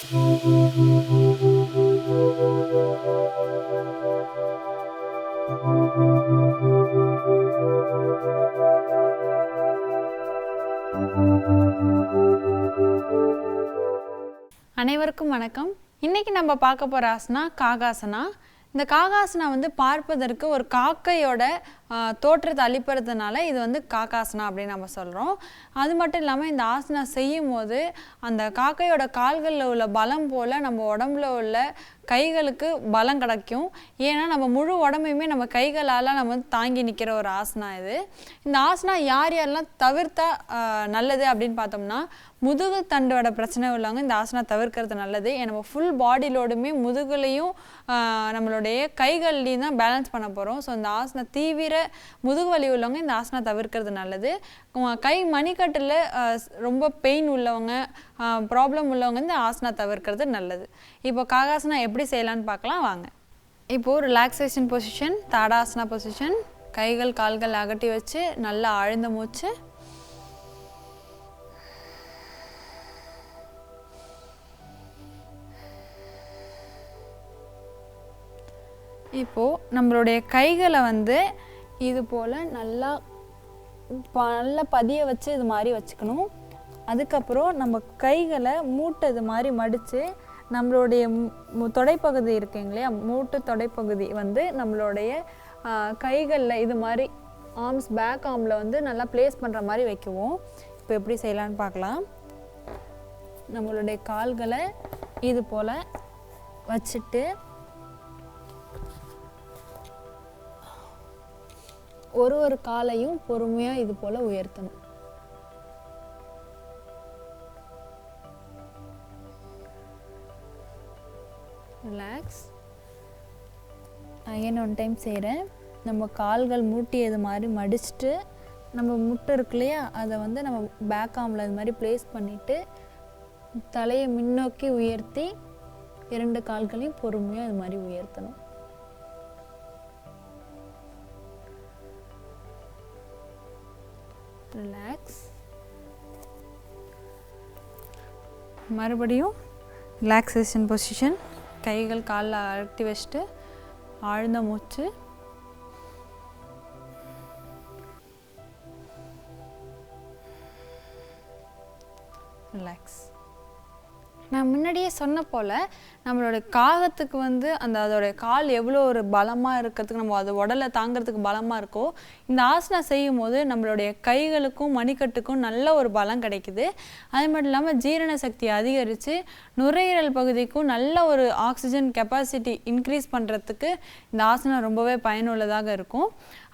அனைவருக்கும் வணக்கம். இன்னைக்கு நம்ம பார்க்க போற ஆசனா காகாசனா. இந்த காகாசனா வந்து பார்ப்பதற்கு ஒரு காக்கையோட தோற்றத்தை அளிப்பறதுனால இது வந்து காகாசனா அப்படின்னு நம்ம சொல்கிறோம். அது மட்டும் இல்லாமல் இந்த ஆசனா செய்யும் போது அந்த காக்கையோட கால்களில் உள்ள பலம் போல் நம்ம உடம்புல உள்ள கைகளுக்கு பலம் கிடைக்கும். ஏன்னா நம்ம முழு உடம்பையுமே நம்ம கைகளால் நம்ம வந்து தாங்கி நிற்கிற ஒரு ஆசனா இது. இந்த ஆசனா யார் யாரெல்லாம் தவிர்த்தா நல்லது அப்படின்னு பார்த்தோம்னா, முதுகு தண்டோட பிரச்சனை உள்ளவங்க இந்த ஆசனா தவிர்க்கிறது நல்லது. ஏன்னா நம்ம ஃபுல் பாடி லோடுமே முதுகுலையும் நம்மளுடைய கைகள்லையும் தான் பேலன்ஸ் பண்ண போகிறோம். ஸோ இந்த ஆசனா தீவிர முதுகு வலி உள்ளவங்க இந்த ஆசனா தவிர்க்கிறது நல்லது. கை மணிக்கட்டில் ரொம்ப பெயின் உள்ளவங்க, ப்ராப்ளம் உள்ளவங்க இந்த ஆசனா தவிர்க்கிறது நல்லது. இப்போ காகாசனா எப்படி செய்யலான்னு பார்க்கலாம் வாங்க. இப்போது ரிலாக்ஸேஷன் பொசிஷன், தாடாசனா பொசிஷன். கைகள் கால்கள் அகட்டி வச்சு நல்லா ஆழ்ந்த மூச்சு. இப்போது நம்மளுடைய கைகளை வந்து இது போல் நல்லா பதிய வச்சு இது மாதிரி வச்சுக்கணும். அதுக்கப்புறம் நம்ம கைகளை மூட்டை இது மாதிரி மடித்து நம்மளுடைய தொடைப்பகுதி இருக்குங்க இல்லையா, மூட்டு தொடைப்பகுதி வந்து நம்மளுடைய கைகளில் இது மாதிரி ஆர்ம்ஸ் பேக் ஆர்மில் வந்து நல்லா ப்ளேஸ் பண்ணுற மாதிரி வைக்குவோம். இப்போ எப்படி செய்யலான்னு பார்க்கலாம். நம்மளுடைய கால்களை இது போல் வச்சுட்டு ஒரு காலையும் பொறுமையாக இது போல் உயர்த்தணும். ரிலாக்ஸ். அகைன் ஒன் டைம் செய்கிறேன். நம்ம கால்கள் மூட்டி இது மாதிரி மடிச்சுட்டு நம்ம முட்டை இருக்கு இல்லையா, அதை வந்து நம்ம பேக் ஆர்மில் இது மாதிரி ப்ளேஸ் பண்ணிவிட்டு தலையை முன்னோக்கி உயர்த்தி 2 கால்களையும் பொறுமையாக இது மாதிரி உயர்த்தணும். ரிலாக்ஸ். மறுபடியும் ரிலாக்ஸேஷன் பொசிஷன். கைகள் காலில் அழுத்தி வச்சுட்டு ஆழ்ந்த மூச்சு. ரிலாக்ஸ். நான் முன்னாடியே சொன்ன போல் நம்மளோட காகத்துக்கு வந்து அதோடைய கால் எவ்வளோ ஒரு பலமாக இருக்கிறதுக்கு, நம்ம அது உடலை தாங்கிறதுக்கு பலமாக இருக்கோ, இந்த ஆசனா செய்யும் போது நம்மளுடைய கைகளுக்கும் மணிக்கட்டுக்கும் நல்ல ஒரு பலம் கிடைக்குது. அது மட்டும் இல்லாமல் ஜீரண சக்தி அதிகரித்து நுரையீரல் பகுதிக்கும் நல்ல ஒரு ஆக்சிஜன் கெப்பாசிட்டி இன்க்ரீஸ் பண்ணுறதுக்கு இந்த ஆசனா ரொம்பவே பயனுள்ளதாக இருக்கும்.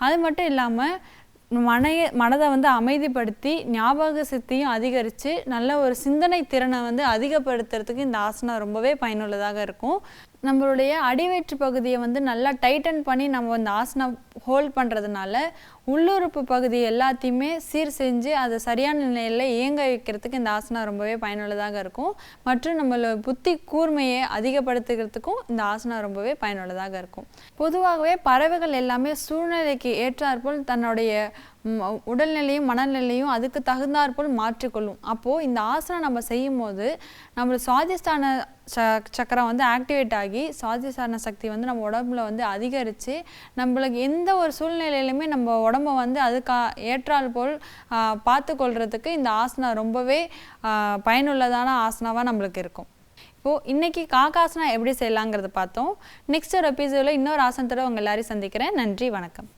அது மட்டும் இல்லாமல் மனதை வந்து அமைதிப்படுத்தி ஞாபக சக்தியும் அதிகரித்து நல்ல ஒரு சிந்தனை திறனை வந்து அதிகப்படுத்துறதுக்கு இந்த ஆசனா ரொம்பவே பயனுள்ளதாக இருக்கும். நம்மளுடைய அடிவயிற்று பகுதியை வந்து நல்லா டைட்டன் பண்ணி நம்ம இந்த ஆசனா ஹோல்ட் பண்ணுறதுனால உள்ளுறுப்பு பகுதி எல்லாத்தையுமே சீர் செஞ்சு அதை சரியான நிலையில் இயங்க வைக்கிறதுக்கு இந்த ஆசனா ரொம்பவே பயனுள்ளதாக இருக்கும். மற்றும் நம்மளோட புத்தி கூர்மையை அதிகப்படுத்துகிறதுக்கும் இந்த ஆசனா ரொம்பவே பயனுள்ளதாக இருக்கும். பொதுவாகவே பறவைகள் எல்லாமே சூழ்நிலைக்கு ஏற்றாற்போல் தன்னுடைய உடல்நிலையும் மனநிலையும் அதுக்கு தகுந்தாற்போல் மாற்றிக்கொள்ளும். அப்போது இந்த ஆசனா நம்ம செய்யும் போது நம்மளோட சுவாதிஷ்டான சக்கரம் வந்து ஆக்டிவேட் ஆகி சுவாதிஷ்டான சக்தி வந்து நம்ம உடம்புல வந்து அதிகரித்து நம்மளுக்கு எந்த ஒரு சூழ்நிலையிலுமே நம்ம உடம்பை வந்து அதுக்கு ஏற்றால் போல் பார்த்து கொள்றதுக்கு இந்த ஆசனா ரொம்பவே பயனுள்ளதான ஆசனாவாக நம்மளுக்கு இருக்கும். இப்போது இன்றைக்கி காகாசனா எப்படி செய்யலாங்கிறத பார்த்தோம். நெக்ஸ்ட் ஒரு எபிசோடில் இன்னொரு ஆசனத்தோட உங்கள் எல்லாரையும் சந்திக்கிறேன். நன்றி, வணக்கம்.